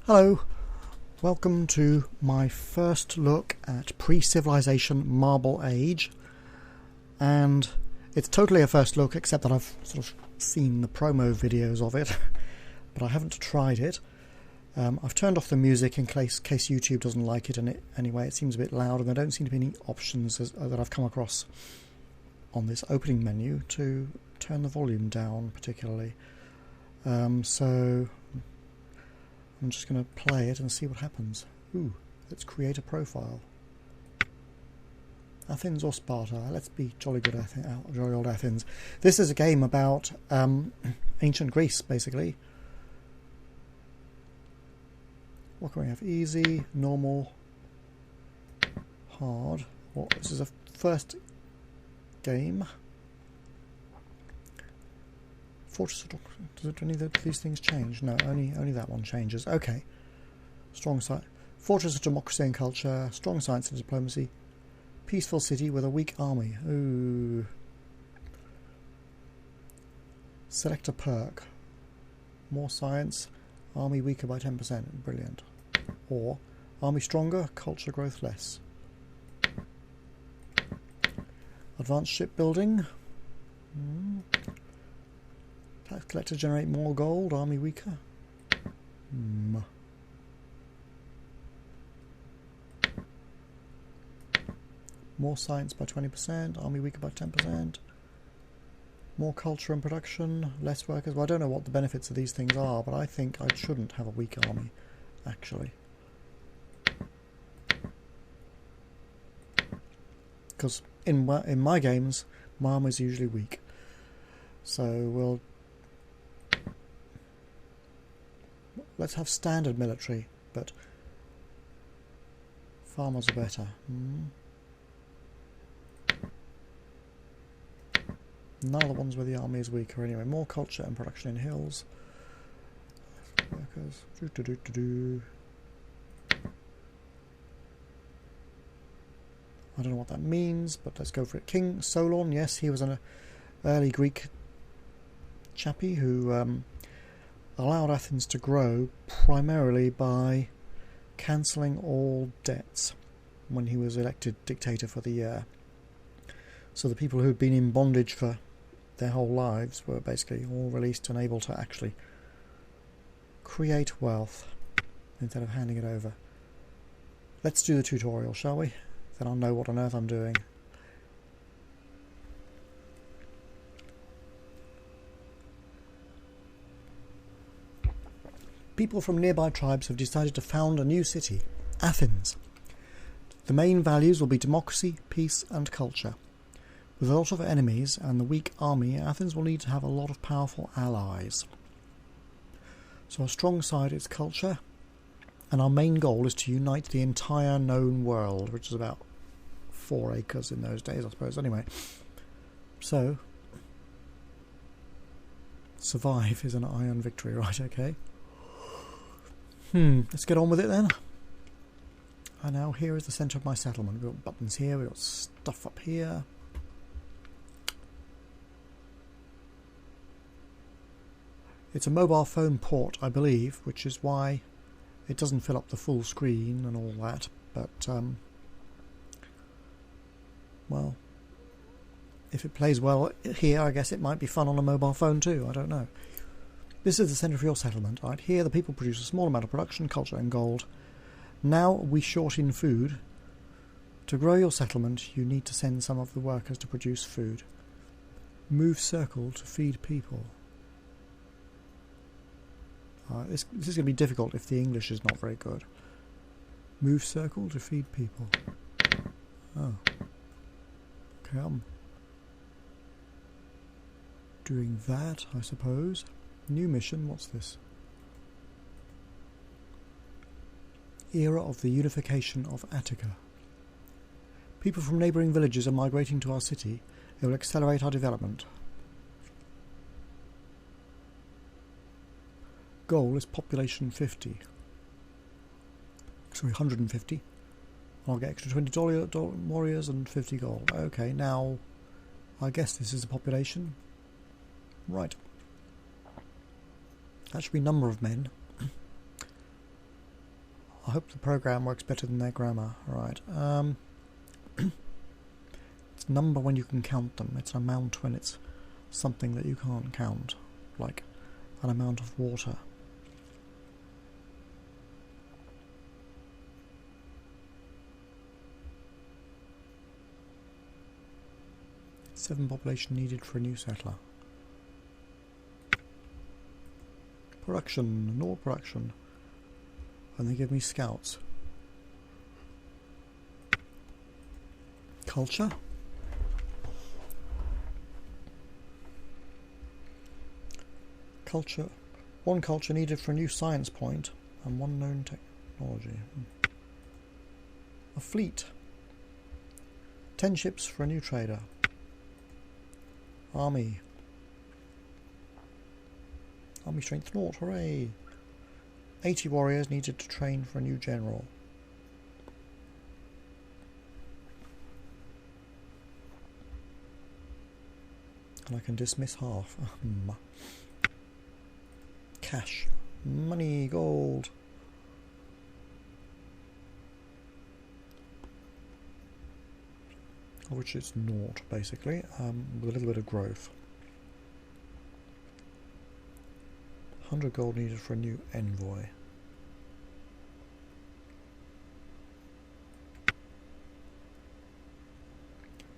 Hello, welcome to my first look at pre-civilization Marble Age, and it's totally a first look except that I've sort of seen the promo videos of it, but I haven't tried it. I've turned off the music in case YouTube doesn't like it, and anyway it seems a bit loud, and there don't seem to be any options that I've come across on this opening menu to turn the volume down particularly. So I'm just going to play it and see what happens. Ooh, let's create a profile. Athens or Sparta? Let's be jolly good jolly old Athens. This is a game about ancient Greece, basically. What can we have? Easy, normal, hard. Well, this is a first game. Fortress. Does any of these things change? No, only that one changes. Okay. Strong science. Fortress of democracy and culture. Strong science and diplomacy. Peaceful city with a weak army. Ooh. Select a perk. More science. Army weaker by 10%. Brilliant. Or army stronger. Culture growth less. Advanced shipbuilding. Tax collector generate more gold, army weaker. More science by 20%, army weaker by 10%. More culture and production, less workers. Well, I don't know what the benefits of these things are, but I think I shouldn't have a weak army, actually. Because in my games, my army is usually weak. So let's have standard military, but farmers are better. None of the ones where the army is weaker anyway. More culture and production in hills. Workers. I don't know what that means, but let's go for it. King Solon, yes, he was an early Greek chappie who allowed Athens to grow primarily by cancelling all debts when he was elected dictator for the year. So the people who had been in bondage for their whole lives were basically all released and able to actually create wealth instead of handing it over. Let's do the tutorial, shall we? Then I'll know what on earth I'm doing. People from nearby tribes have decided to found a new city, Athens. The main values will be democracy, peace and culture. With a lot of enemies and the weak army, Athens will need to have a lot of powerful allies. So our strong side is culture, and our main goal is to unite the entire known world, which is about 4 acres in those days, I suppose. Anyway, so survive is an iron victory, right? Okay. Let's get on with it then. And now here is the centre of my settlement. We've got buttons here, we've got stuff up here. It's a mobile phone port, I believe, which is why it doesn't fill up the full screen and all that. But, well, if it plays well here, I guess it might be fun on a mobile phone too. I don't know. This is the centre of your settlement. Right here, the people produce a small amount of production, culture and gold. Now we short in food. To grow your settlement, you need to send some of the workers to produce food. Move circle to feed people. This is going to be difficult if the English is not very good. Move circle to feed people. Oh. Okay, I'm doing that, I suppose. New mission, what's this? Era of the unification of Attica. People from neighbouring villages are migrating to our city. It will accelerate our development. Goal is population 50. Sorry, 150. I'll get extra $20 warriors and 50 gold. Okay, now I guess this is the population. Right. That should be number of men. hope the program works better than their grammar. Right. It's number when you can count them. It's an amount when it's something that you can't count, like an amount of water. Seven population needed for a new settler. Production, no production. And they give me scouts. Culture. Culture. One culture needed for a new science point and one known technology. A fleet. 10 ships for a new trader. Army. Army strength 0, hooray! 80 warriors needed to train for a new general. And I can dismiss half. Cash. Money, gold. Which is 0 basically, with a little bit of growth. 100 gold needed for a new envoy.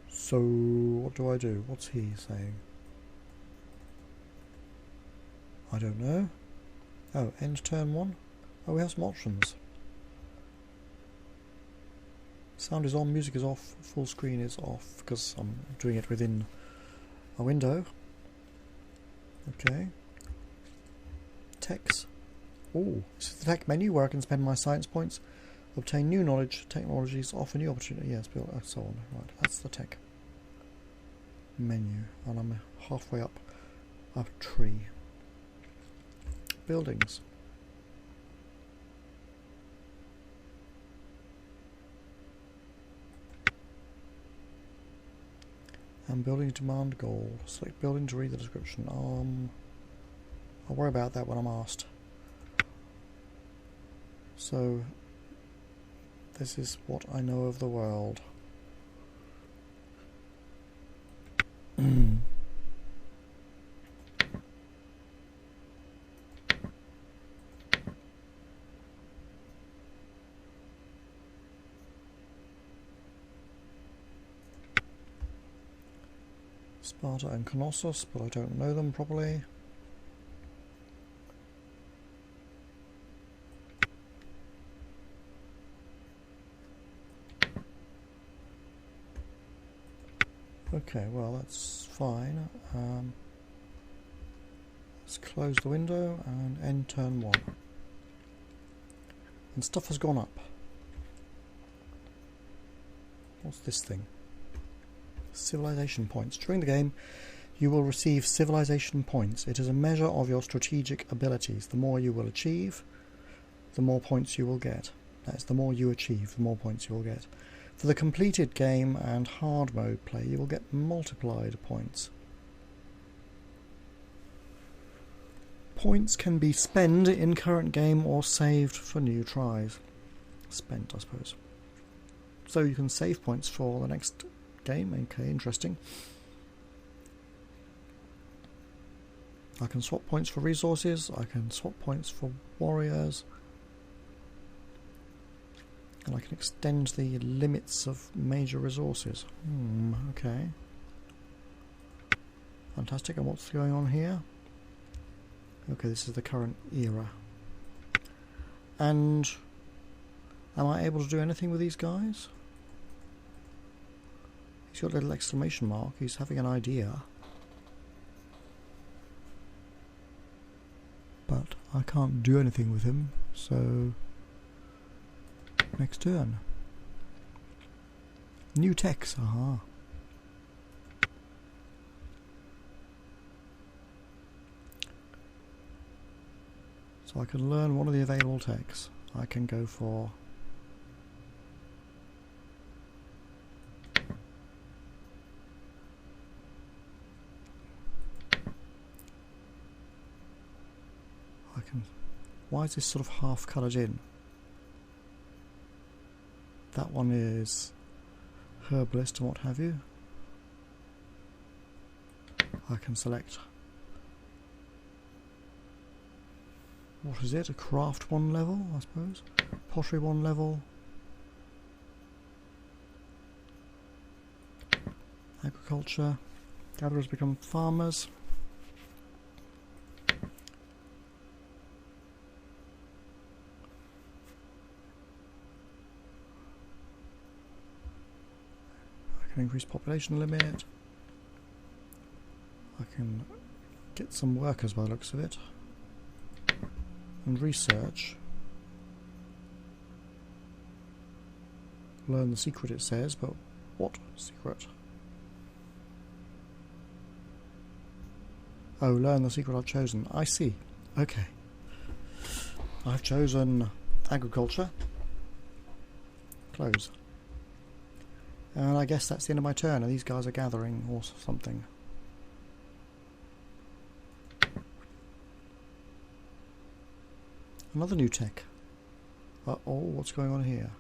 So what do I do? What's he saying? I don't know. Oh, end turn 1. Oh, we have some options. Sound is on, music is off, full screen is off because I'm doing it within a window. Okay. Techs. Oh, this is the tech menu where I can spend my science points, obtain new knowledge, technologies, offer new opportunity. Yes, build, so on. Right, that's the tech menu, and I'm halfway up a tree. Buildings. And buildings demand gold. Select building to read the description. I'll worry about that when I'm asked. So, this is what I know of the world. Sparta and Knossos, but I don't know them properly. Okay, well that's fine. Let's close the window and end turn 1. And stuff has gone up. What's this thing? Civilization points. During the game, you will receive civilization points. It is a measure of your strategic abilities. The more you will achieve, the more points you will get. That's the more you achieve, the more points you will get. For the completed game and hard mode play, you will get multiplied points. Points can be spent in current game or saved for new tries. Spent, I suppose. So you can save points for the next game. Okay, interesting. I can swap points for resources. I can swap points for warriors. And I can extend the limits of major resources. Okay. Fantastic. And what's going on here? Okay, this is the current era. And am I able to do anything with these guys? He's got a little exclamation mark. He's having an idea. But I can't do anything with him, so next turn. New techs, aha. So I can learn one of the available techs. I can go for why is this sort of half coloured in? That one is herbalist and what have you. I can select, what is it, a craft 1 level, I suppose, pottery 1 level, agriculture, gatherers become farmers, I can increase population limit. I can get some workers by the looks of it. And research. Learn the secret, it says, but what secret? Oh, learn the secret I've chosen. I see. Okay. I've chosen agriculture. Close. And I guess that's the end of my turn, and these guys are gathering or something. Another new tech. Oh, what's going on here?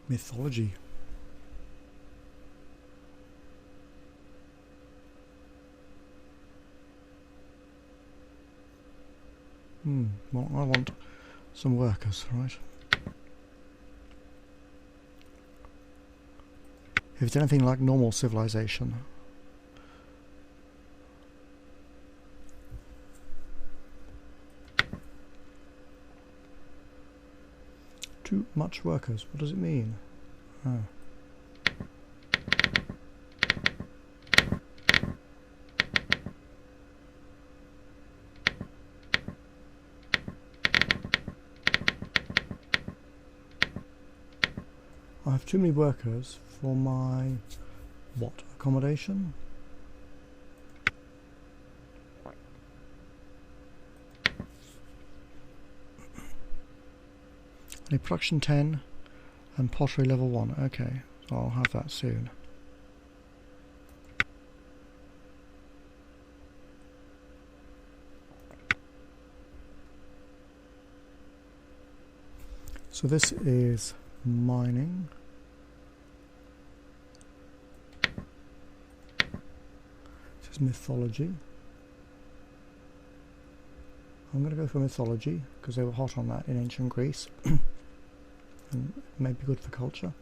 Mythology. Well, I want some workers, right? If it's anything like normal civilization, too much workers, what does it mean? Oh. I have too many workers for my what? Accommodation? I need production 10 and pottery level 1. Okay, so I'll have that soon. So this is mining. This is mythology. I'm going to go for mythology because they were hot on that in ancient Greece. And it may be good for culture.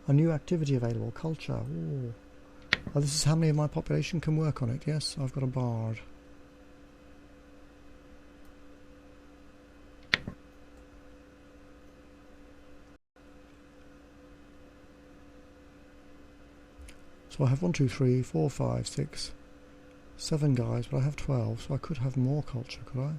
A new activity available, culture. Ooh. Oh, this is how many of my population can work on it. Yes, I've got a bard. So I have 1, 2, 3, 4, 5, 6, 7 guys, but I have 12, so I could have more culture, could I?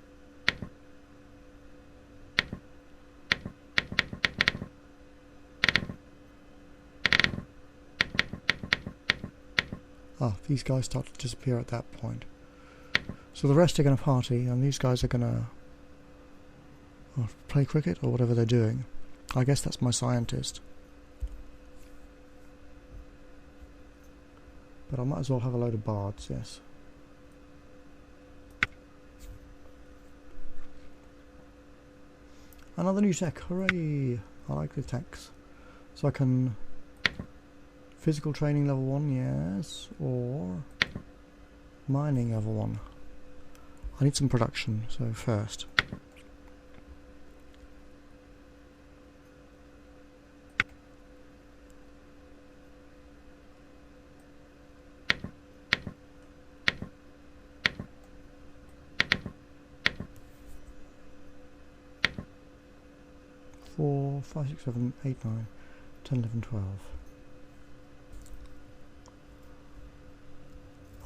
Ah, these guys start to disappear at that point. So the rest are going to party, and these guys are going to play cricket or whatever they're doing. I guess that's my scientist. But I might as well have a load of bards, yes. Another new tech, hooray! I like the techs. So I can... Physical training level 1, yes, or... Mining level 1. I need some production, so first. Four, 5, 6, 7, 8, 9, 10, 11, 12.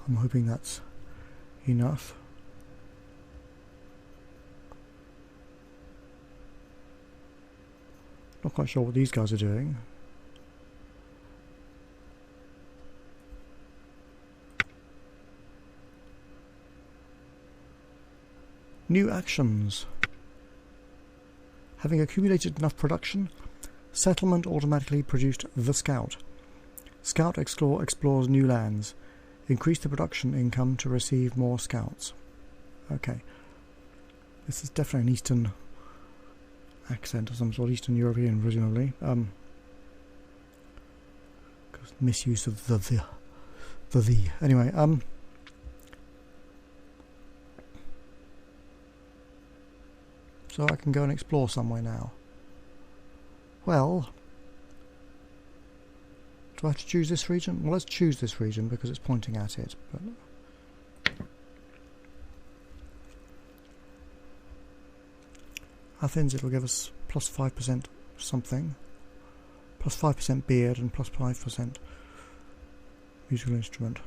I'm hoping that's enough. Not quite sure what these guys are doing. New actions. Having accumulated enough production, settlement automatically produced the scout. Scout explores new lands. Increase the production income to receive more scouts. Okay. This is definitely an Eastern accent of some sort, Eastern European, presumably. Misuse of the. Anyway, so I can go and explore somewhere now. Well, do I have to choose this region? Well, let's choose this region because it's pointing at it. But Athens, it'll give us plus 5% something, plus 5% beard and plus 5% musical instrument.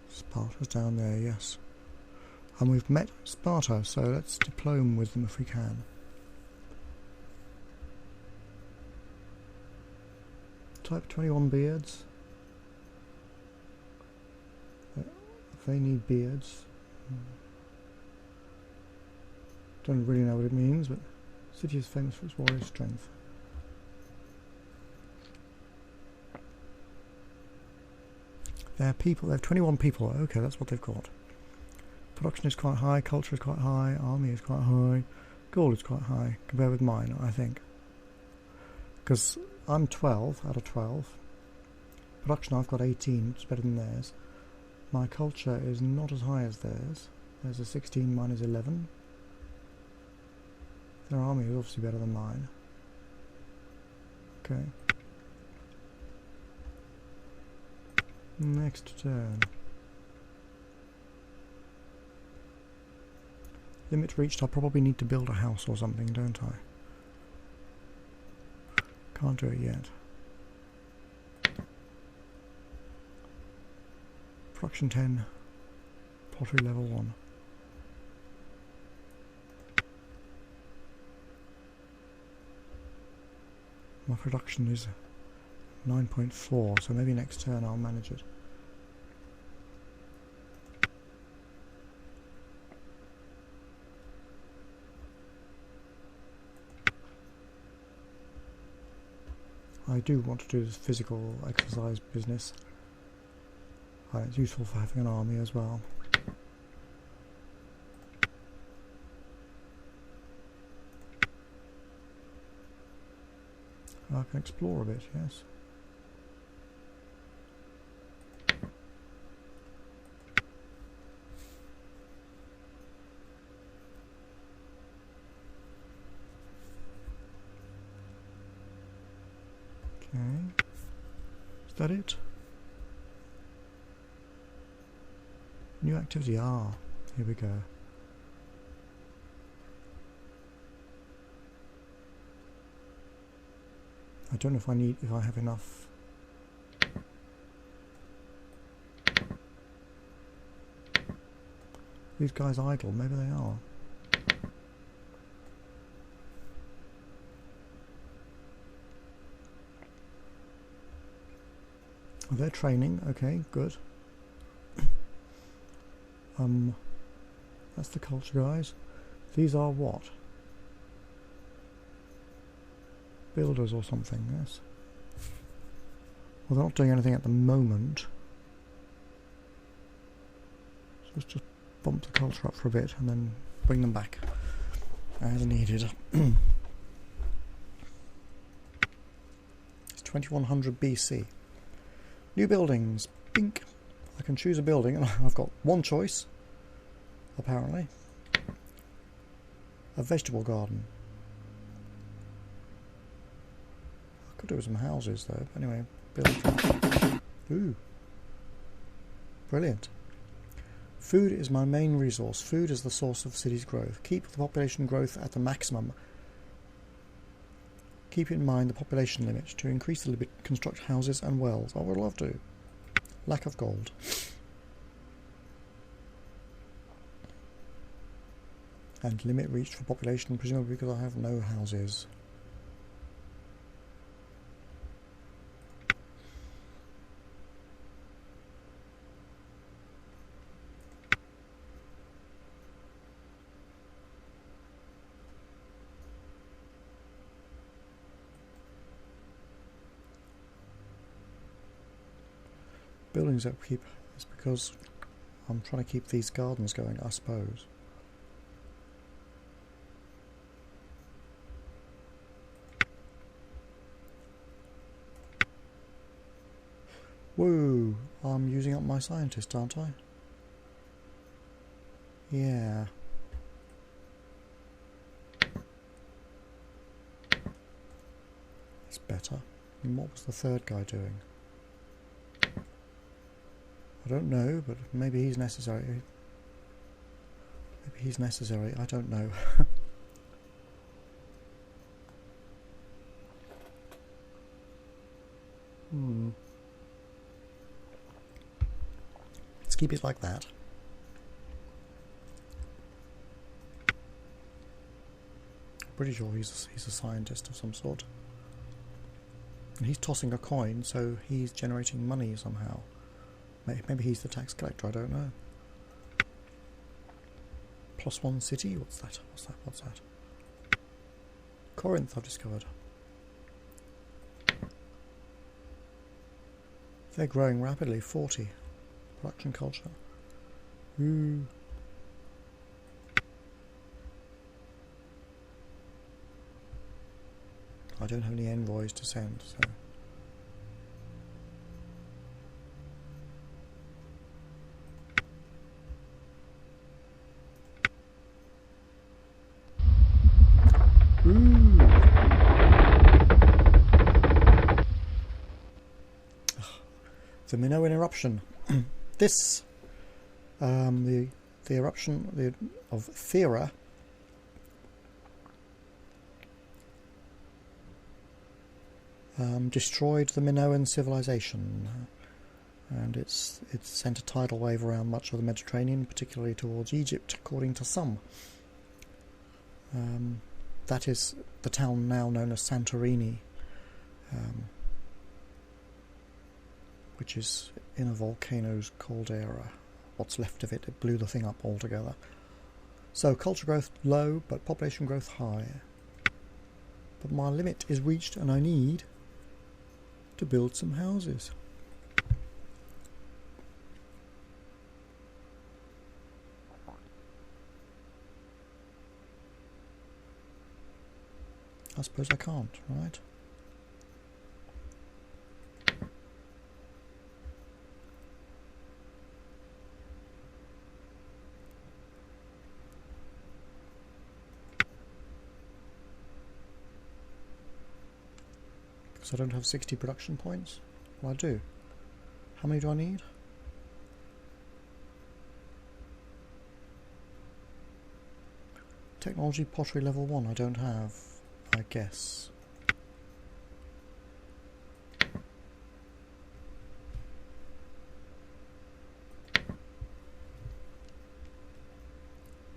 Sparta's down there, yes. And we've met Sparta, so let's diplome with them if we can. Type 21 beards. They need beards. Don't really know what it means, but the city is famous for its warrior strength. They have 21 people. Okay, that's what they've got. Production is quite high, culture is quite high, army is quite high, gold is quite high, compared with mine, I think. Because I'm 12 out of 12. Production, I've got 18, which is better than theirs. My culture is not as high as theirs. There's a 16, mine is 11. Their army is obviously better than mine. Okay. Next turn. Limit reached. I probably need to build a house or something, don't I? Can't do it yet. Production 10. Pottery level 1. My production is 9.4, so maybe next turn I'll manage it. I do want to do this physical exercise business. It's useful for having an army as well. I can explore a bit, yes. Okay. Is that it? New activity. Ah, here we go. I don't know if I have enough. These guys idle, maybe they are. Oh, they're training, okay, good. That's the culture guys. These are what? Builders or something, yes. Well, they're not doing anything at the moment. So let's just bump the culture up for a bit and then bring them back as needed. It's 2100 BC. New buildings. Bink. I can choose a building and I've got one choice, apparently. A vegetable garden. I could do some houses though. Anyway, build. Ooh. Brilliant. Food is my main resource. Food is the source of the city's growth. Keep the population growth at the maximum. Keep in mind the population limit. To increase the limit, construct houses and wells. I would love to. Lack of gold. And limit reached for population, presumably because I have no houses. buildings upkeep is because I'm trying to keep these gardens going, I suppose. Whoa, I'm using up my scientist, aren't I? Yeah. That's better. And what was the third guy doing? I don't know, but maybe he's necessary. Maybe he's necessary, I don't know. Let's keep it like that. Pretty sure he's a scientist of some sort. And he's tossing a coin, so he's generating money somehow. Maybe he's the tax collector, I don't know. +1 city? What's that? What's that? What's that? Corinth, I've discovered. They're growing rapidly. 40. Production culture. Ooh. I don't have any envoys to send, so... Ooh. The Minoan eruption. This, the eruption of Thera, destroyed the Minoan civilization, and it's sent a tidal wave around much of the Mediterranean, particularly towards Egypt, according to some. That is the town now known as Santorini, which is in a volcano's caldera. What's left of it, it blew the thing up altogether. So culture growth low, but population growth high. But my limit is reached, and I need to build some houses. I suppose I can't, right? Because I don't have 60 production points? Well, I do. How many do I need? Technology pottery level 1 I don't have, I guess.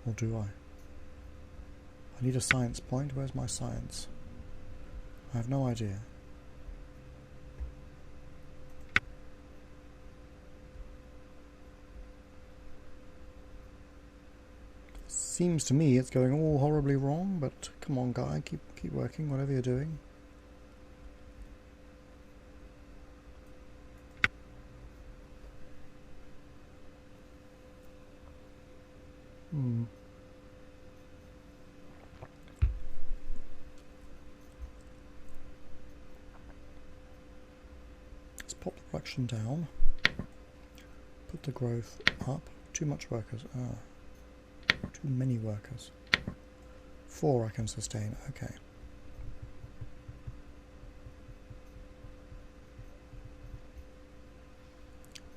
Or do I? I need a science point. Where's my science? I have no idea. Seems to me it's going all horribly wrong, but come on, guy, keep working, whatever you're doing. Let's pop the production down. Put the growth up. Too much workers. Too many workers. 4 I can sustain, okay.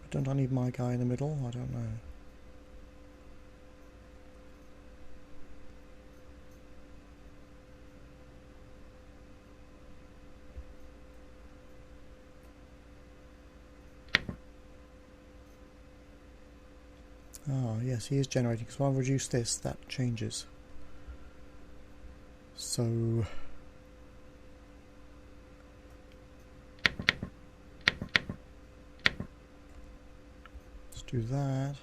But don't I need my guy in the middle? I don't know. Ah, yes, he is generating. So I'll reduce this, that changes. So... let's do that.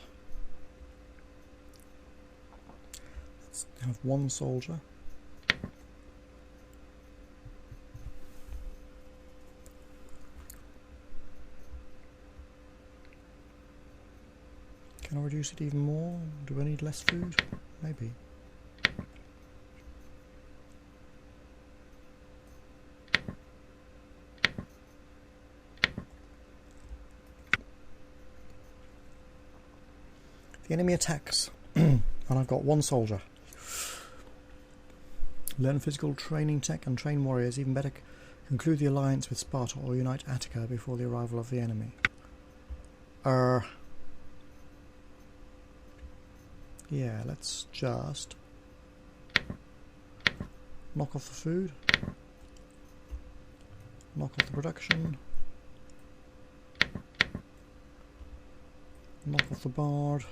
Let's have 1 soldier. Can I reduce it even more? Do I need less food? Maybe. The enemy attacks, and I've got one soldier. Learn physical training tech and train warriors. Even better, conclude the alliance with Sparta or unite Attica before the arrival of the enemy. Yeah, let's just knock off the food, knock off the production, knock off the bard.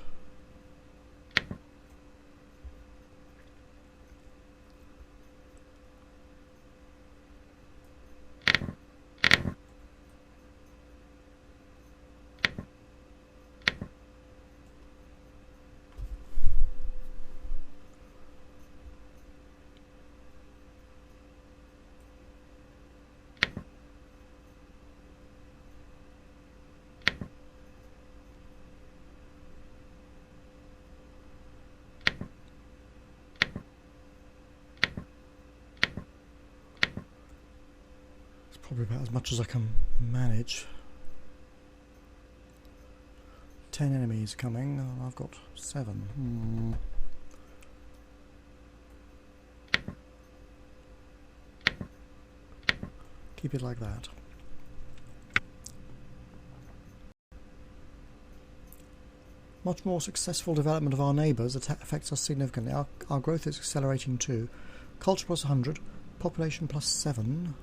Probably about as much as I can manage. 10 enemies coming, and I've got 7. Keep it like that. Much more successful development of our neighbours affects us significantly. Our growth is accelerating too. Culture plus 100, population plus 7.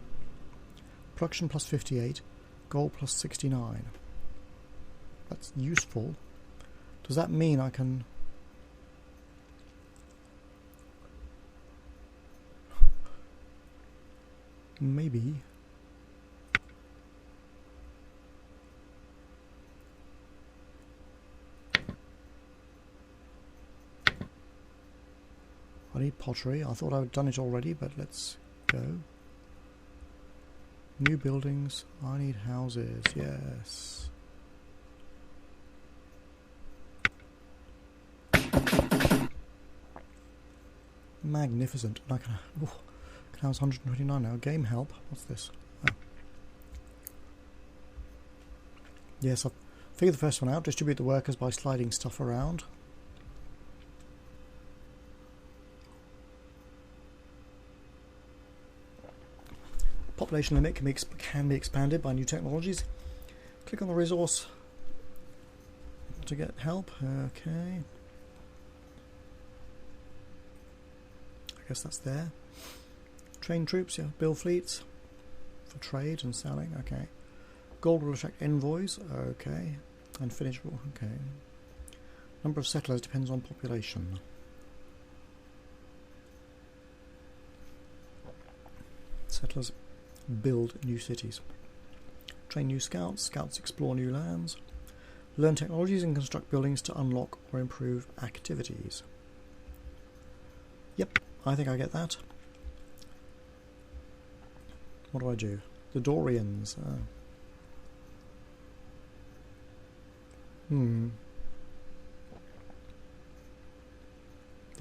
Production plus 58, gold plus 69. That's useful. Does that mean I can... Maybe. I need pottery. I thought I'd done it already, but let's go. New buildings. I need houses. Yes. Magnificent. And I can house 129 now. Game help. What's this? Oh. Yes, I've figured the first one out. Distribute the workers by sliding stuff around. Population limit can be expanded by new technologies. Click on the resource to get help. Okay. I guess that's there. Train troops, yeah. Build fleets for trade and selling. Okay. Gold will attract envoys. Okay. And finish. Okay. Number of settlers depends on population. Settlers build new cities. Train new scouts. Scouts explore new lands. Learn technologies and construct buildings to unlock or improve activities. Yep, I think I get that. What do I do? The Dorians. They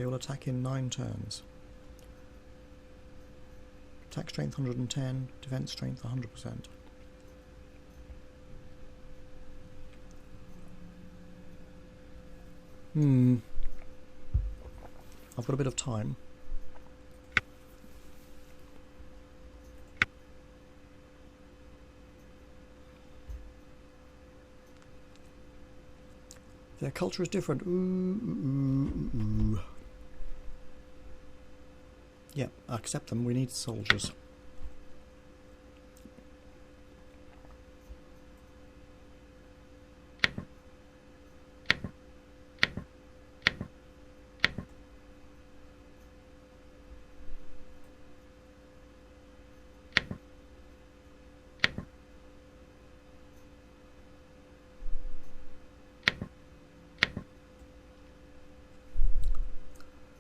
will attack in 9 turns. Attack strength 110, defense strength 100%. I've got a bit of time. Their culture is different. Ooh. Yep, I accept them. We need soldiers.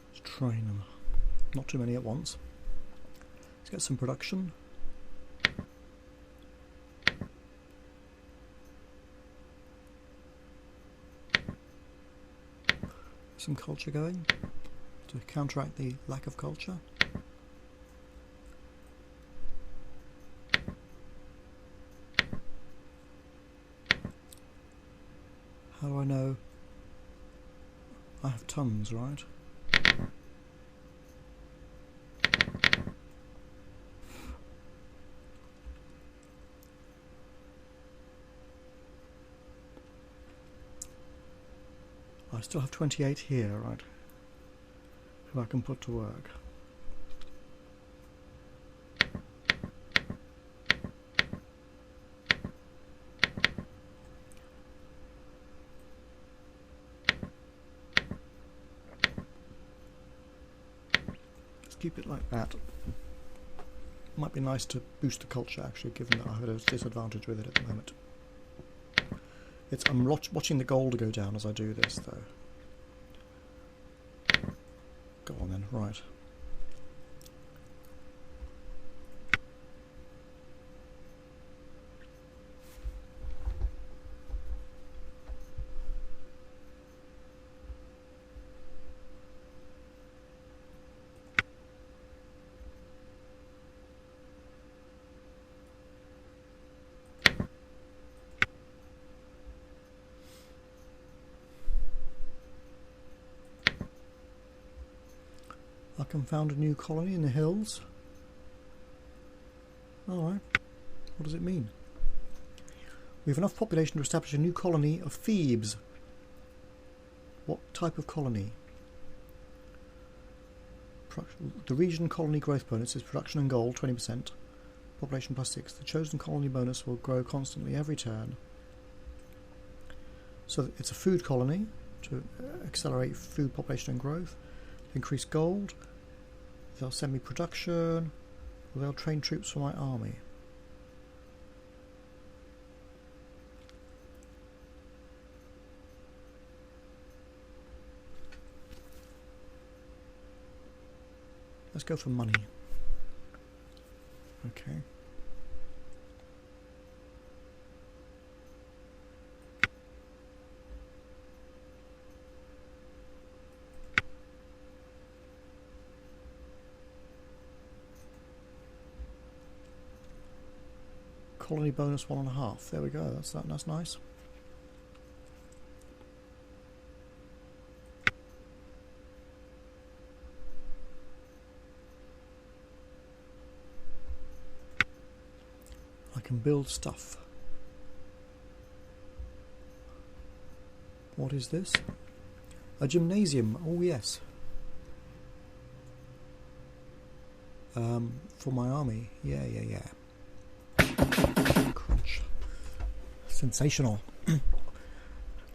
Let's train them. Not too many at once. Let's get some production. some culture going to counteract the lack of culture. How do I know I have tons, right? I still have 28 here, right? Who I can put to work. Let's keep it like that. Might be nice to boost the culture actually, given that I have a disadvantage with it at the moment. I'm watching the gold go down as I do this, though. Go on then, right. I can found a new colony in the hills. Alright. What does it mean? We have enough population to establish a new colony of Thebes. What type of colony? The region colony growth bonus is production and gold, 20%. Population +6. The chosen colony bonus will grow constantly every turn. So it's a food colony to accelerate food population and growth. Increase gold. They'll send me production. They'll train troops for my army. Let's go for money. Okay. Colony bonus 1.5. There we go. That's nice. I can build stuff. What is this? A gymnasium. Oh yes. For my army. Yeah. Crunch. Sensational.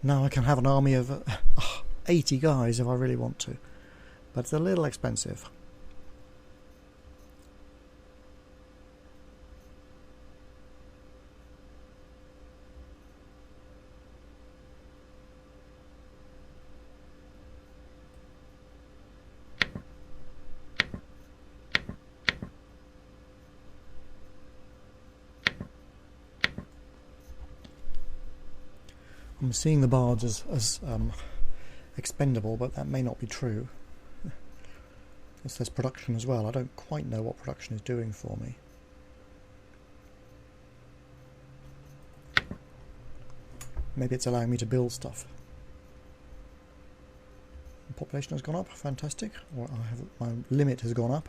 Now I can have an army of 80 guys if I really want to. But it's a little expensive. I'm seeing the bards as expendable, but that may not be true. Because there's production as well. I don't quite know what production is doing for me. Maybe it's allowing me to build stuff. The population has gone up, fantastic. Or my limit has gone up.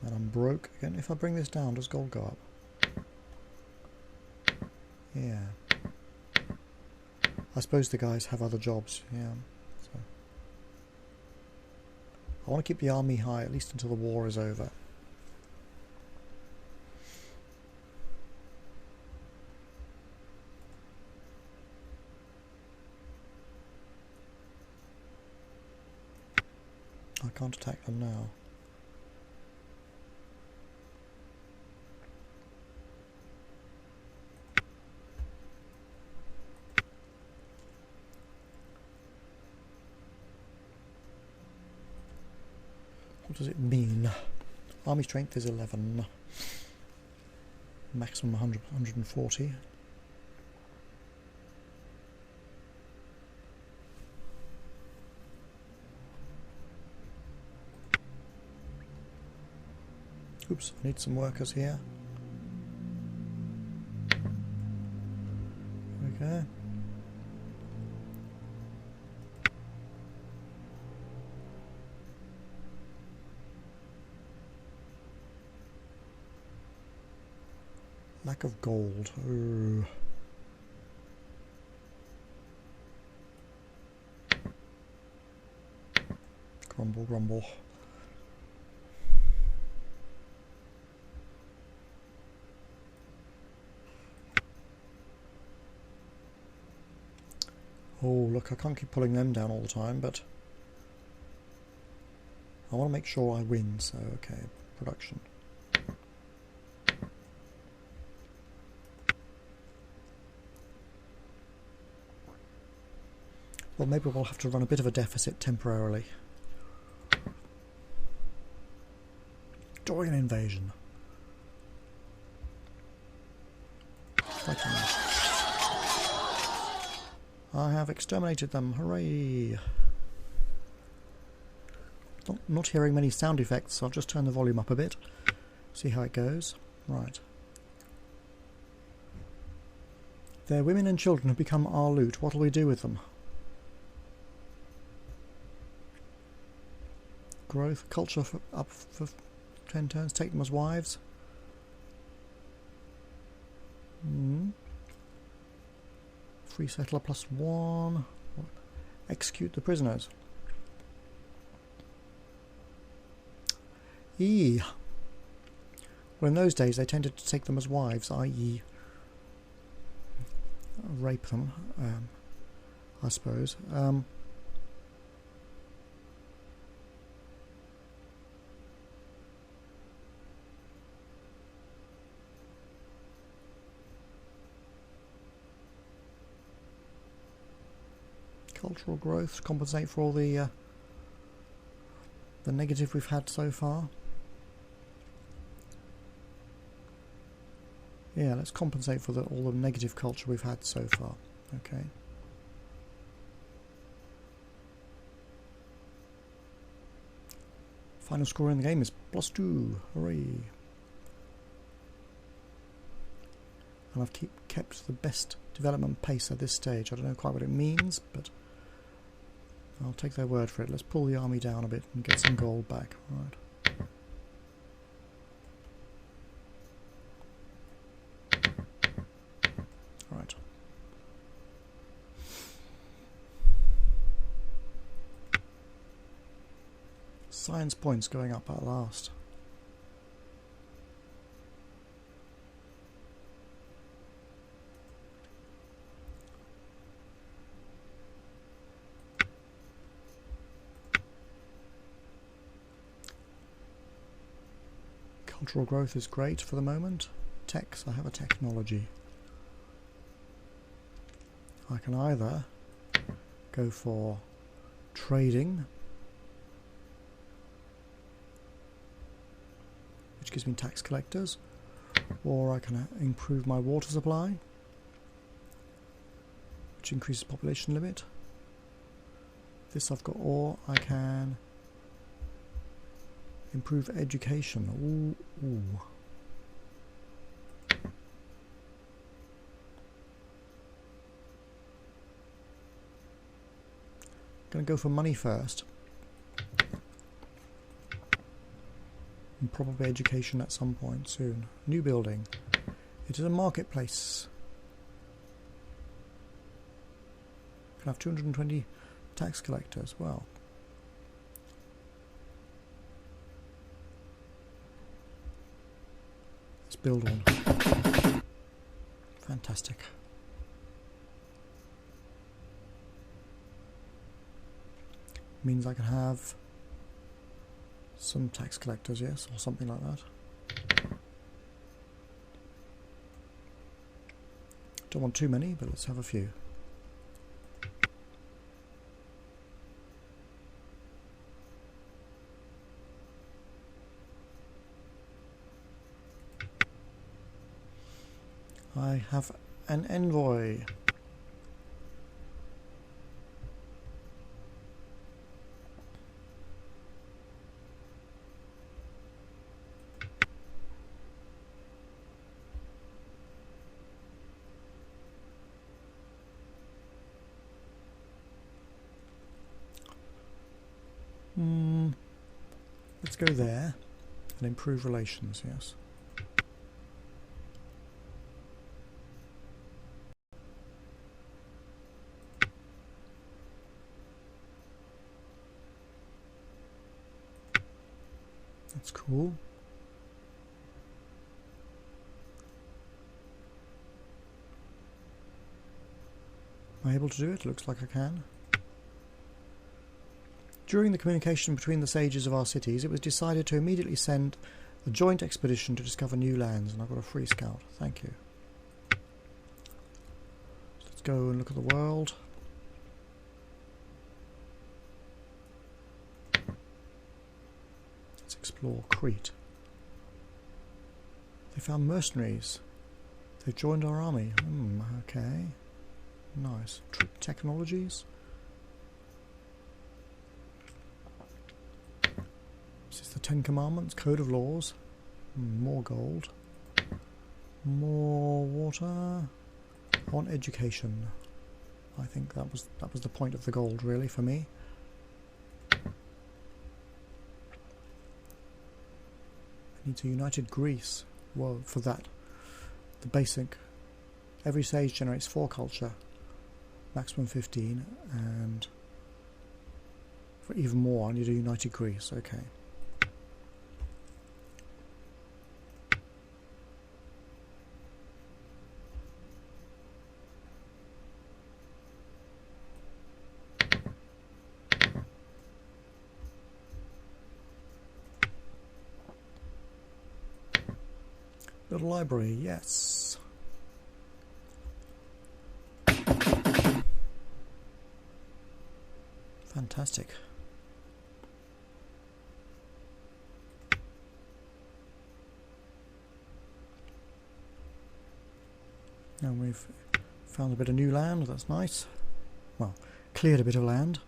And I'm broke again. If I bring this down, does gold go up? Yeah. I suppose the guys have other jobs, yeah. So I want to keep the army high at least until the war is over. I can't attack them now. What does it mean? Army strength is 11. Maximum 140. Oops, I need some workers here. Okay. Lack of gold. Ooh. Grumble, grumble. Oh, look, I can't keep pulling them down all the time, but I want to make sure I win, so okay, production. Well, maybe we'll have to run a bit of a deficit temporarily. Persian Invasion. I have exterminated them, hooray! Not hearing many sound effects, so I'll just turn the volume up a bit, see how it goes. Right. Their women and children have become our loot. What'll we do with them? Growth, culture up for 10 turns, take them as wives. Free settler +1. Execute the prisoners. Well, in those days they tended to take them as wives, i.e. rape them, I suppose. Cultural growth, compensate for all the negative we've had so far. Yeah, let's compensate for all the negative culture we've had so far. Okay. Final score in the game is +2. Hooray! And I've kept the best development pace at this stage. I don't know quite what it means, but I'll take their word for it. Let's pull the army down a bit and get some gold back. Right. Right. Science points going up at last. Cultural growth is great for the moment. Techs, I have a technology. I can either go for trading, which gives me tax collectors, or I can improve my water supply, which increases population limit. This I've got, or I can improve education. Ooh. Gonna go for money first. And probably education at some point soon. New building. It is a marketplace. Can have 220 tax collectors. Well. Let's build one. Fantastic. Means I can have some tax collectors, yes, or something like that. Don't want too many, but let's have a few. I have an envoy. Let's go there and improve relations, yes. That's cool. Am I able to do it? Looks like I can. During the communication between the sages of our cities, it was decided to immediately send a joint expedition to discover new lands, and I've got a free scout. Thank you. Let's go and look at the world. Let's explore Crete. They found mercenaries. They've joined our army. Okay. Nice. Technologies. This is the Ten Commandments, Code of Laws. More gold. More water. I want education. I think that was the point of the gold, really, for me. Needs a united Greece. Well, for that, the basic. Every sage generates 4 culture, maximum 15, and for even more, I need a united Greece. Okay. Little library, yes. Fantastic. Now we've found a bit of new land, that's nice. Well, cleared a bit of land.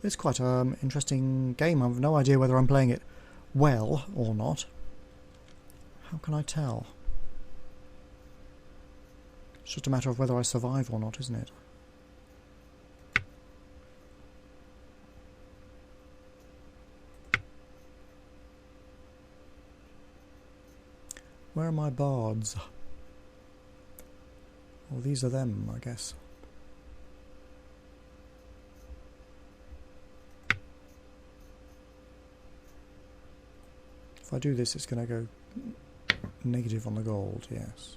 It's quite an interesting game. I have no idea whether I'm playing it well or not. How can I tell? It's just a matter of whether I survive or not, isn't it? Where are my bards? Well, these are them, I guess. If I do this, it's going to go negative on the gold, yes.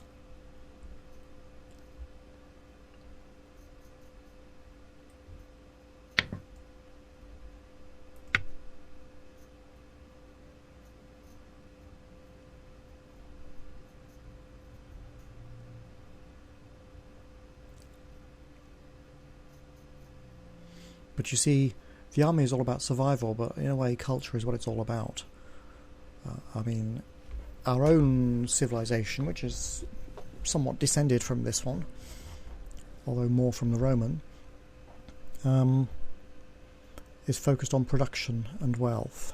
But you see, the army is all about survival, but in a way culture is what it's all about. I mean, our own civilization, which is somewhat descended from this one, although more from the Roman, is focused on production and wealth.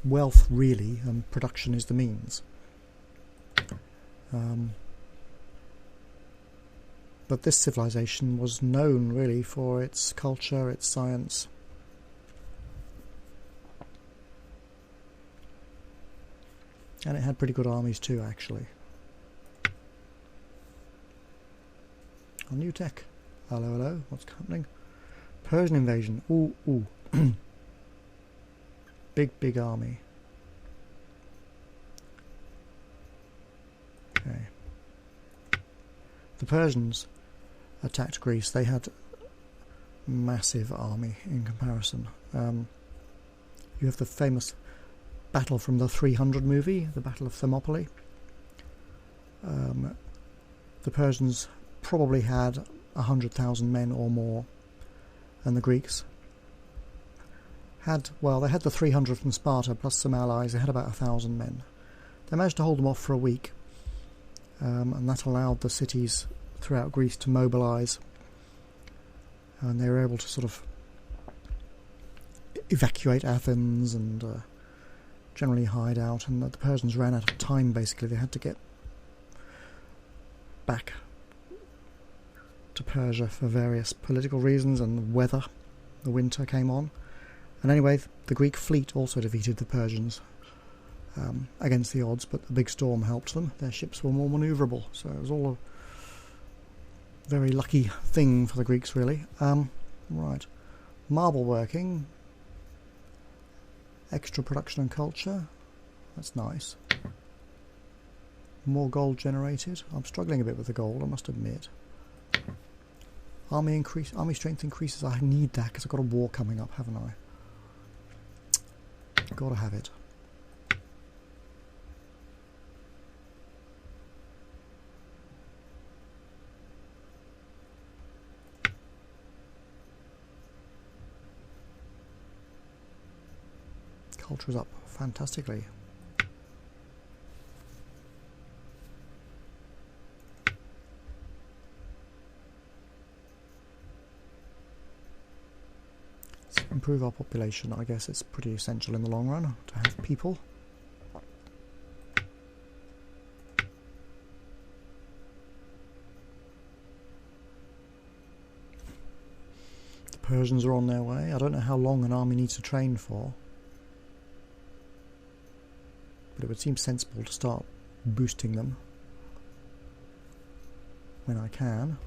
Wealth really, and production is the means. But this civilization was known really for its culture, its science. And it had pretty good armies too, actually. A new tech. Hello, hello. What's happening? Persian Invasion. Ooh, ooh. Big army. Okay. The Persians attacked Greece. They had massive army in comparison. You have the famous battle from the 300 movie, the Battle of Thermopylae. The Persians probably had 100,000 men or more, and the Greeks had, well, they had the 300 from Sparta plus some allies. They had about 1,000 men. They managed to hold them off for a week, and that allowed the cities throughout Greece to mobilise, and they were able to sort of evacuate Athens and generally hide out, and the Persians ran out of time. Basically, they had to get back to Persia for various political reasons, and weather. The winter came on, And anyway, the Greek fleet also defeated the Persians against the odds, but the big storm helped them. Their ships were more manoeuvrable, so it was all a very lucky thing for the Greeks, really. Right. Marble working. Extra production and culture. That's nice. More gold generated. I'm struggling a bit with the gold, I must admit. Army strength increases. I need that because I've got a war coming up, haven't I? Gotta have it. Culture is up fantastically. Let's improve our population. I guess it's pretty essential in the long run to have people. The Persians are on their way. I don't know how long an army needs to train for, but it would seem sensible to start boosting them when I can.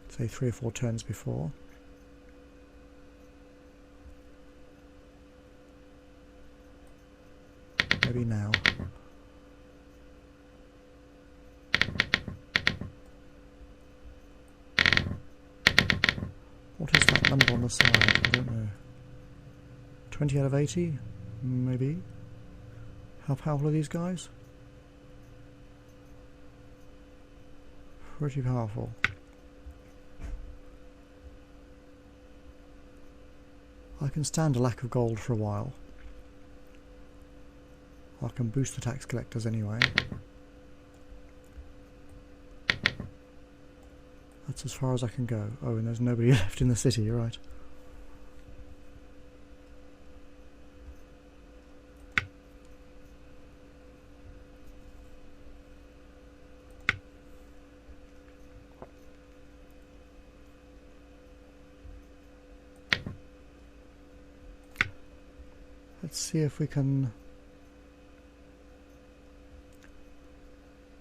Say 3 or 4 turns before. Maybe now. What is that number on the side? I don't know. 20 out of 80? Maybe. How powerful are these guys? Pretty powerful. I can stand a lack of gold for a while. I can boost the tax collectors anyway. That's as far as I can go. Oh, and there's nobody left in the city, you're right. Let's see if we can...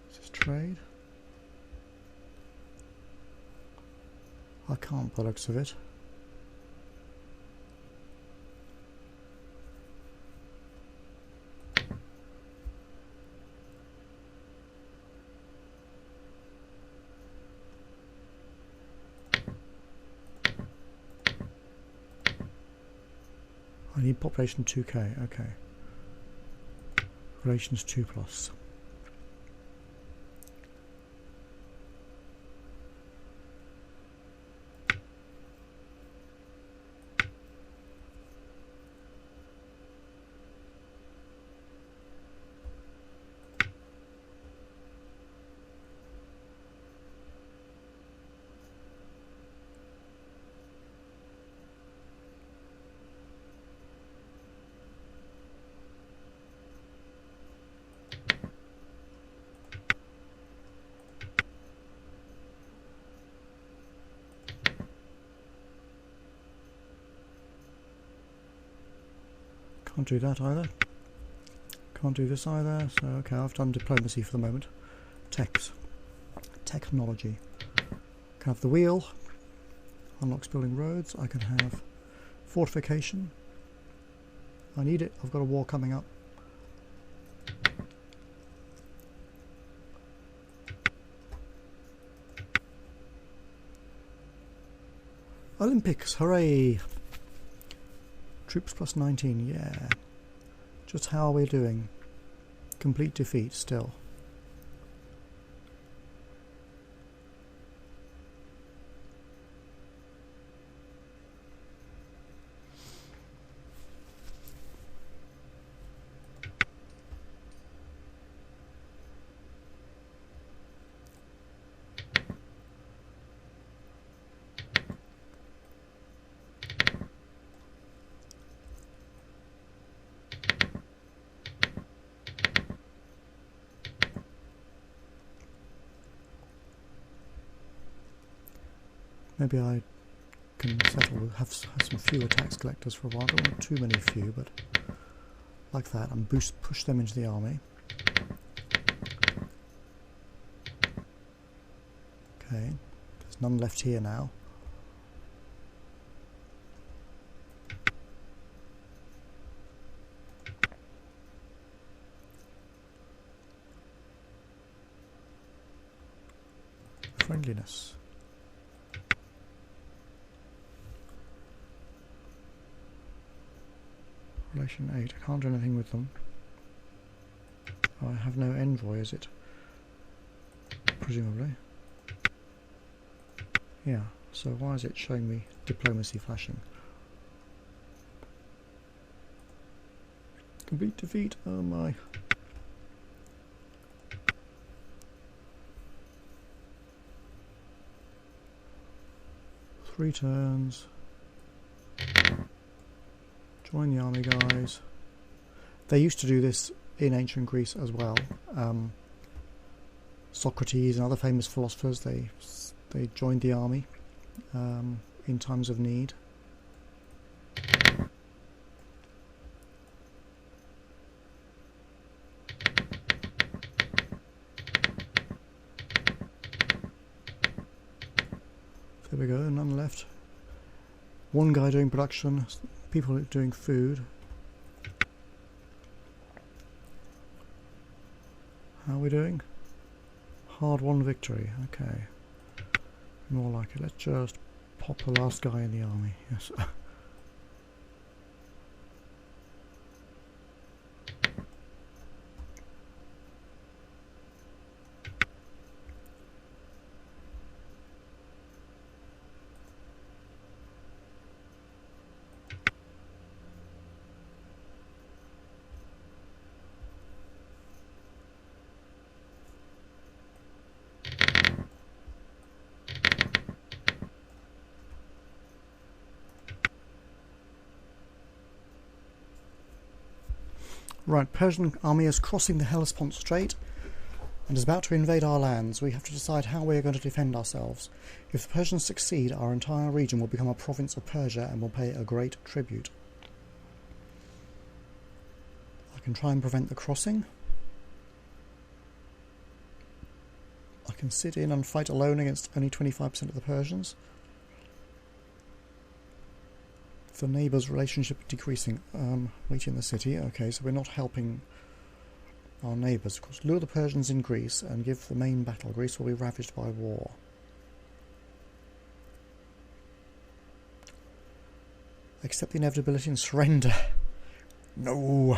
Is this trade? I can't by the looks of it. I need population 2k, okay. Relations 2+. Can't do that either. Can't do this either, so okay, I've done diplomacy for the moment. Technology. Can have the wheel. Unlocks building roads. I can have fortification. I need it. I've got a war coming up. Olympics, hooray! Troops plus 19, yeah. Just how are we doing? Complete defeat still. Maybe I can have some fewer tax collectors for a while. I don't want too many few, but like that, and push them into the army. Okay, there's none left here now. Friendliness. Relation 8. I can't do anything with them. Oh, I have no envoy, is it? Presumably. Yeah, so why is it showing me diplomacy flashing? Complete defeat, oh my. Three turns. Join the army, guys. They used to do this in ancient Greece as well. Socrates and other famous philosophers, they joined the army in times of need. There we go, none left. One guy doing production, people doing food. How are we doing? Hard-won victory, okay. More like it. Let's just pop the last guy in the army, yes. Right, Persian army is crossing the Hellespont Strait and is about to invade our lands. We have to decide how we are going to defend ourselves. If the Persians succeed, our entire region will become a province of Persia and will pay a great tribute. I can try and prevent the crossing. I can sit in and fight alone against only 25% of the Persians. The neighbours' relationship decreasing. Wait in the city. Okay, so we're not helping our neighbours. Of course, lure the Persians in Greece and give the main battle. Greece will be ravaged by war. Accept the inevitability and surrender. No.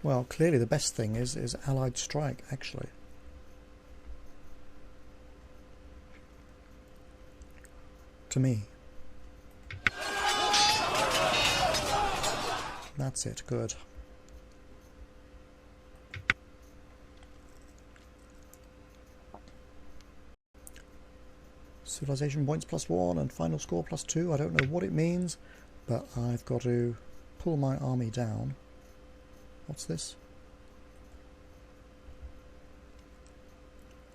Well, clearly the best thing is Allied strike, actually. To me. That's it, good. Civilization points +1 and final score +2. I don't know what it means, but I've got to pull my army down. What's this?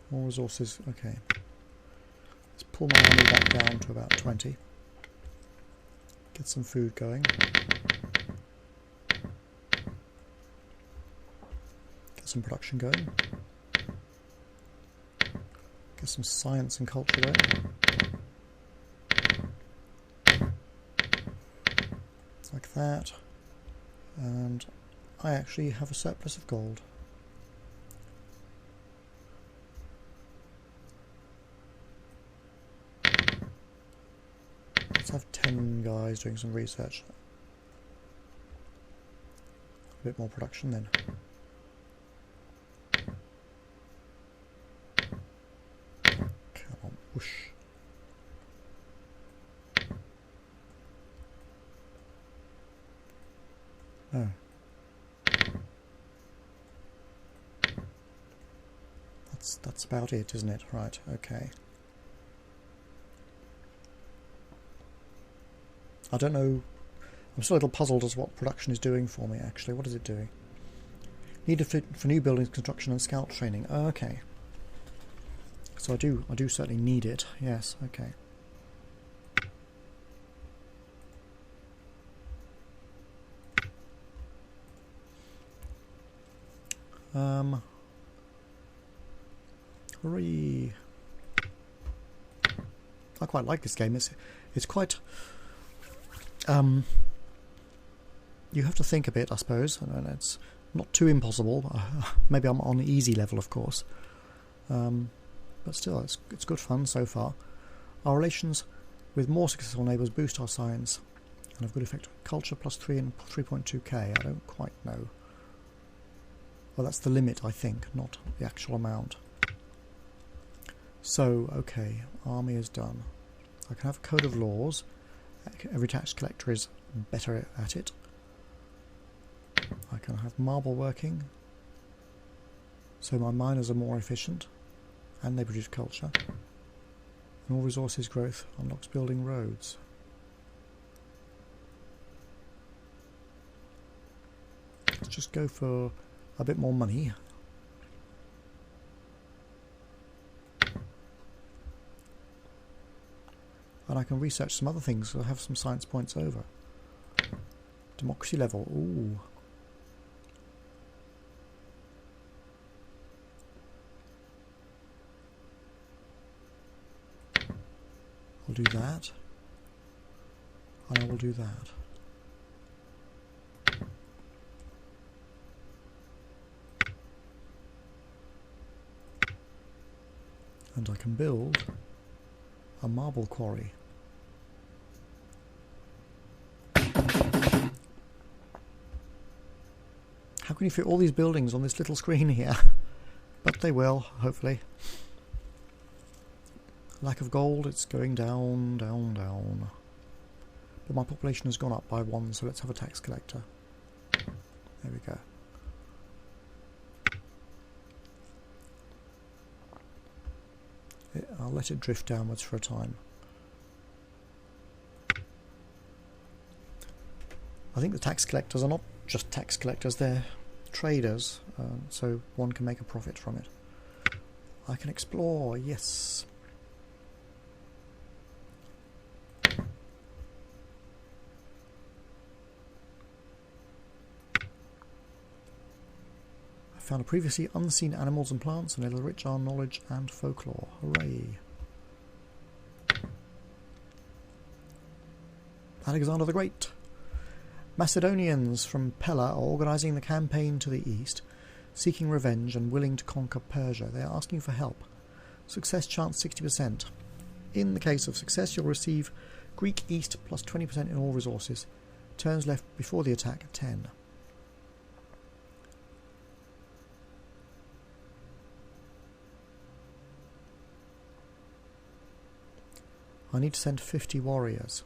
More resources, okay. Let's pull my army back down to about 20. Get some food going. Get some production going. Get some science and culture going. Like that. And I actually have a surplus of gold. Let's have 10 guys doing some research. A bit more production then. Come on, whoosh. Oh. That's about it, isn't it? Right, okay. I don't know. I'm still a little puzzled as to what production is doing for me, actually. What is it doing? Needed for new buildings, construction and scout training. Oh, okay. So I do certainly need it. Yes, okay. Hooray! I quite like this game. It's quite you have to think a bit, I suppose, and it's not too impossible. Maybe I'm on the easy level, of course, but still, it's good fun so far. Our relations with more successful neighbours boost our science and have good effect. Culture plus 3 and 3.2k. I don't quite know. Well, that's the limit, I think, not the actual amount. So, okay, army is done. I can have a code of laws. Every tax collector is better at it. I can have marble working, so my miners are more efficient, and they produce culture. And all resources growth unlocks building roads. Let's just go for a bit more money. And I can research some other things, so I have some science points over. Democracy level, ooh. I'll do that. And I will do that. And I can build a marble quarry. How can you fit all these buildings on this little screen here? But they will, hopefully. Lack of gold, it's going down, down, down. But my population has gone up by 1, so let's have a tax collector. There we go. I'll let it drift downwards for a time. I think the tax collectors are not just tax collectors, they're traders, so one can make a profit from it. I can explore, yes. I found previously unseen animals and plants and it'll enrich our knowledge and folklore. Hooray! Alexander the Great. Macedonians from Pella are organising the campaign to the east, seeking revenge and willing to conquer Persia. They are asking for help. Success chance 60%. In the case of success, you'll receive Greek East plus 20% in all resources. Turns left before the attack 10. I need to send 50 warriors.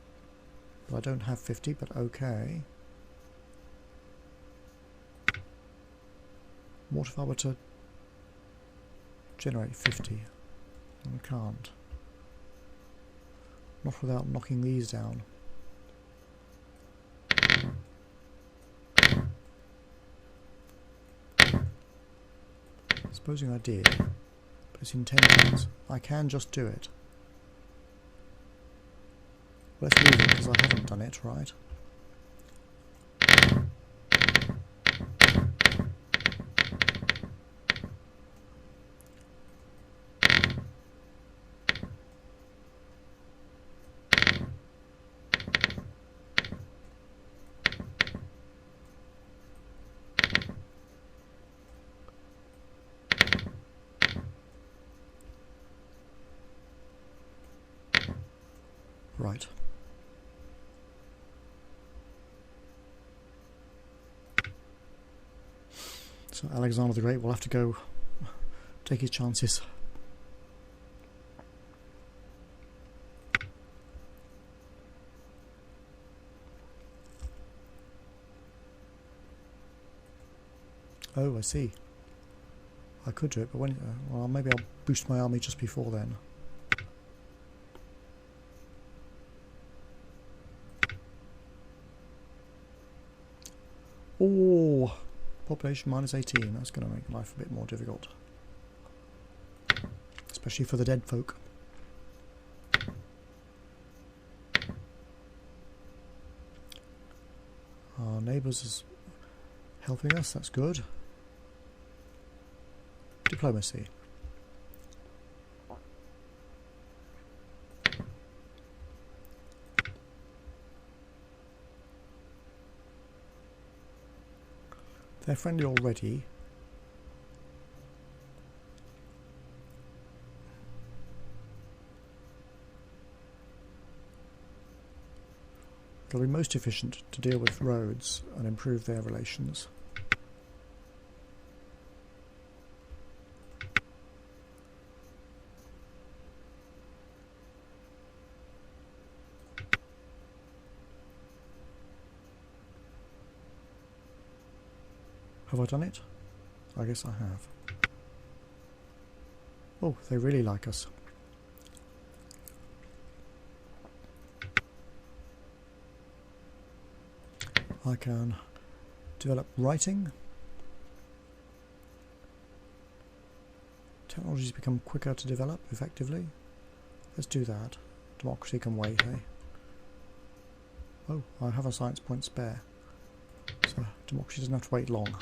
But I don't have 50, but okay. What if I were to generate 50? I can't. Not without knocking these down. Supposing I did, but it's in 10 minutes. I can just do it. Let's move it because I haven't done it right. Right. So Alexander the Great will have to go take his chances. Oh, I see. I could do it, but when well, maybe I'll boost my army just before then. Oh, population -18. That's going to make life a bit more difficult. Especially for the dead folk. Our neighbours is helping us, that's good. Diplomacy. They're friendly already. It'll be most efficient to deal with roads and improve their relations. Have I done it? I guess I have. Oh, they really like us. I can develop writing. Technologies become quicker to develop effectively. Let's do that. Democracy can wait, eh? Oh, I have a science point spare. So democracy doesn't have to wait long.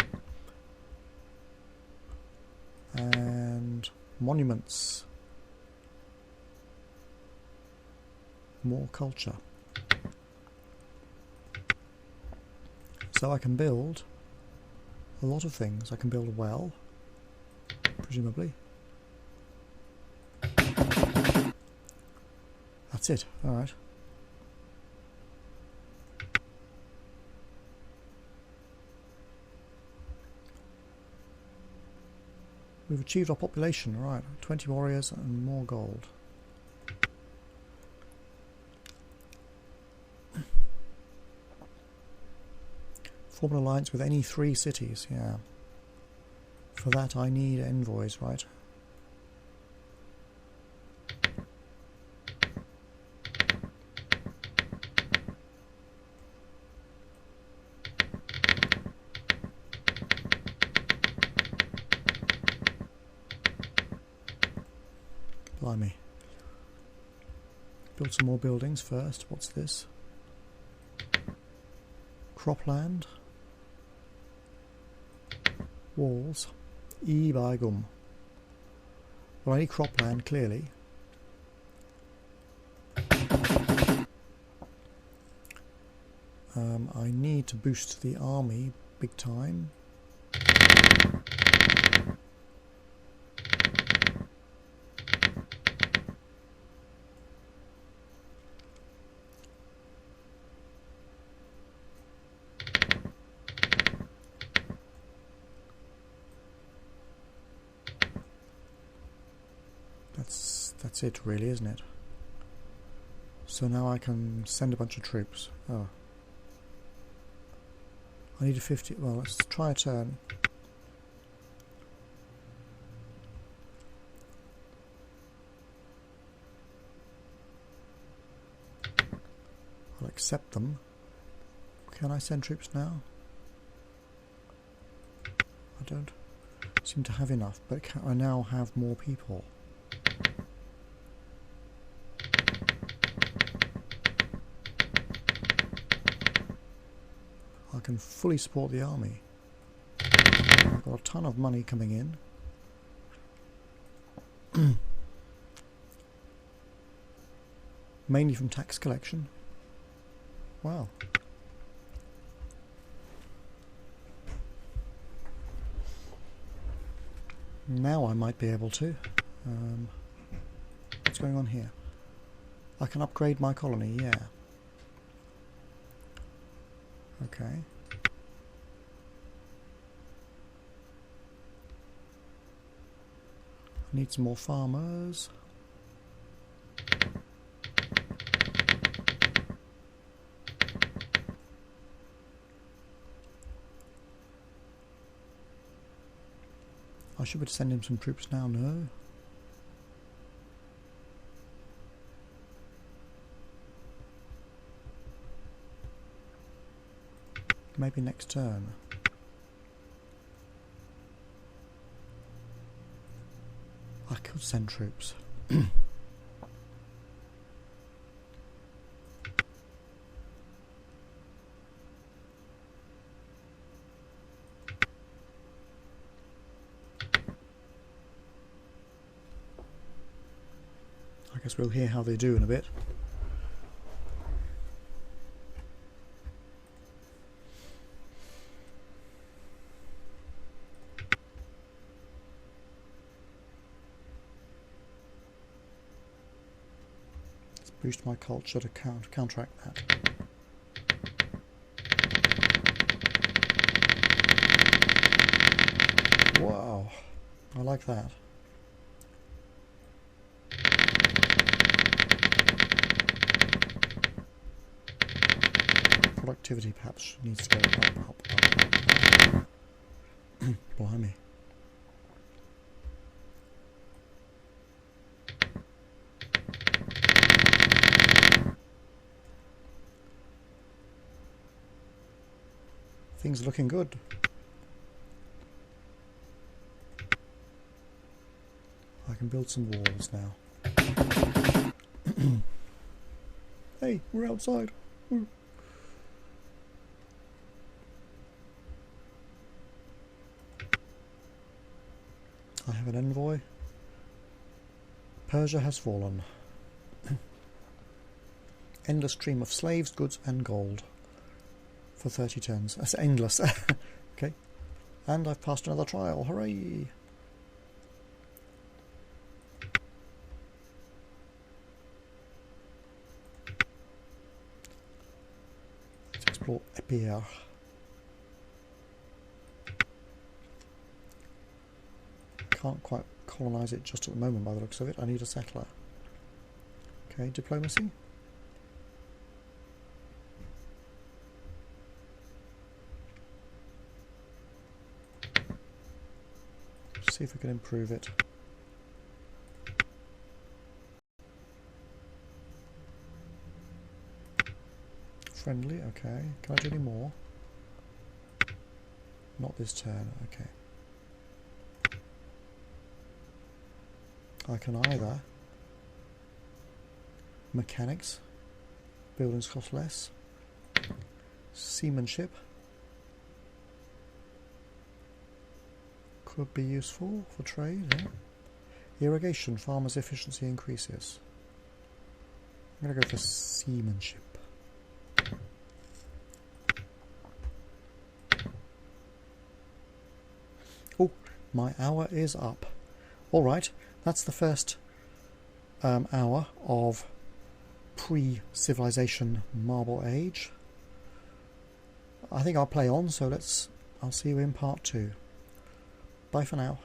And monuments. More culture. So I can build a lot of things. I can build a well, presumably. That's it, alright. We've achieved our population, right. 20 warriors and more gold. Form an alliance with any 3 cities, yeah. For that I need envoys, right? Blimey. Build some more buildings first. What's this? Cropland. Walls. By gum. Well, I need cropland, clearly. I need to boost the army big time. That's it really, isn't it? So now I can send a bunch of troops. Oh. I need a 50... Well, let's try a turn. I'll accept them. Can I send troops now? I don't seem to have enough, but I now have more people. I can fully support the army. I've got a ton of money coming in. Mainly from tax collection. Wow. Now I might be able to. What's going on here? I can upgrade my colony, yeah. Okay. I need some more farmers. I should be sending him some troops now, no? Maybe next turn. send troops. I guess we'll hear how they do in a bit. Let's boost my culture to counteract that. Wow, I like that. Productivity perhaps needs to go up. Blimey. Things are looking good. I can build some walls now. Hey, we're outside. Woo. I have an envoy. Persia has fallen. Endless stream of slaves, goods and gold. For 30 turns. That's endless. Okay. And I've passed another trial. Hooray! Let's explore Epir. Can't quite colonise it just at the moment by the looks of it. I need a settler. Okay, diplomacy. See if we can improve it. Friendly, okay. Can I do any more? Not this turn, okay. I can either mechanics, buildings cost less, seamanship could be useful for trade, yeah. Irrigation, farmers' efficiency increases. I'm going to go for seamanship. Oh, my hour is up. Alright, that's the first hour of pre-civilization Marble Age. I think I'll play on, so I'll see you in part 2. Bye for now.